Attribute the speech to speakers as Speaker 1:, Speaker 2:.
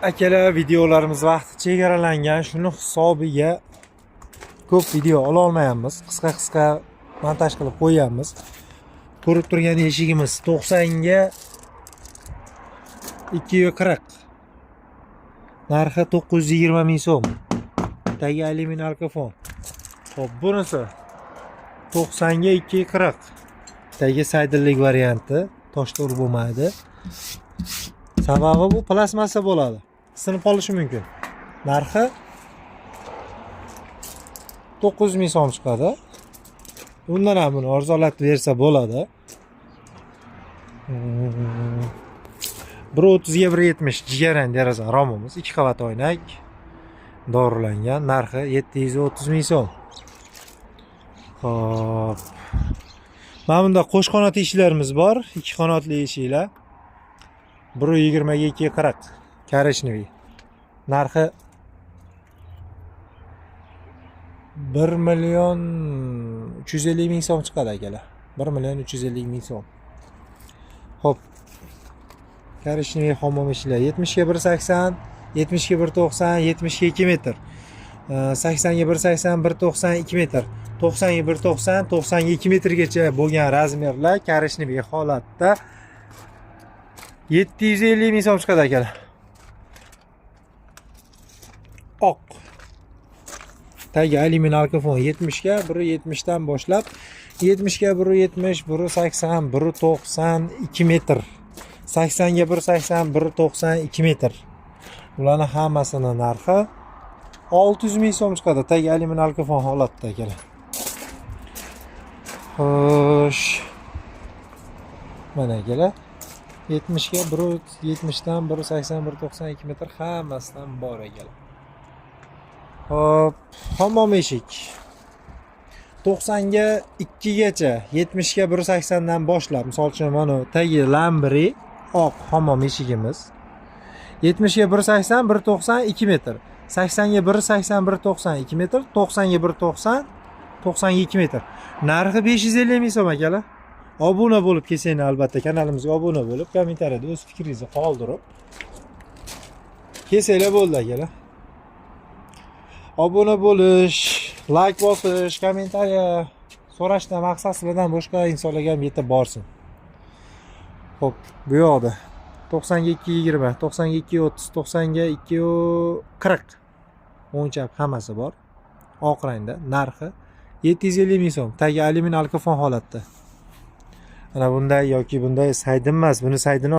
Speaker 1: Akalar, videolarimiz vaqti chegaralangan, shuni hisobiga ko'p video ola olmayapmiz. Qisqa montaj qilib qo'yamiz. Ko'rib turgan eshigimiz 90 ga 240. Narxi 920 ming so'm. Tagi alyumin alkofon. Xo'p, bunisi 90 ga 240. Tagi saydillik varianti, toshda urib bo'lmaydi. Sababi bu plastmassa bo'ladi. Sinib qolishi mumkin. Narxi 900 ming so'm chiqadi. Undan ham buni arzonlatib bersa bo'ladi. 130 ga 170 jigarrang deraza romimiz, 2 qavat oynak, dorilangan. Narxi 730 ming so'm. Xo'p. Mana bunda qo'sh qanot eshiklarimiz bor, 2 qanotli eshiklar. 120 ga 240. Korishniy. Narxi 1 million 350 ming so'm chiqadi akalar. 1 million 350 ming so'm. Xo'p. Korishniy hammom eshiklar 70 ga 180, 70 ga 190, 70 ga 2 metr. 80 ga 180, 190, 2 metr. 90 ga 190, 90 ga 2 metrgacha bo'lgan razmerlar korishniy holatda 750 ming so'm chiqadi akalar. Oq. Tagi alyumin alkofon 70 ga 170 dan boshlab 70 ga 170, 180, 190, 2 metr. 80 ga 180, 190, 2 metr. Ularning hammasini narxi 600 ming so'm chiqadi. Tagi alyumin alkofon holatda akalar. Xo'sh. Mana akalar. 70 ga 170 dan 180, 190, 2 metr hammasidan bor akalar. Hop, hammom eshik 90 ga 2 gacha, 70 ga 180 dan boshlab, misol uchun mana tagi lambri oq hammom eshigimiz. 70 ga 180, 190, 2 metr. 80 ga 180, 190, 2 metr. 90 ga 190, 90 ga 2 metr. Narxi 550 ming so'm akalar. Obuna bo'lib kelsanglar, albatta kanalimizga obuna bo'lib, kommentariyada o'z fikringizni qoldirib kelsanglar bo'ldi akalar. Obuna bo'lish, like bosish, kommentariya so'rashdan maqsad sizlardan boshqa insonlarga ham yetib borsin. Xo'p, bu yoqda 90 ga 220, 90 ga 230, 90 ga 240 o'nchab hammasi bor. Oq rangda. Narxi 750 ming so'm. Tagi alyumin alkofon holatda. Ana bunday yoki bunday saydin emas, buni saydini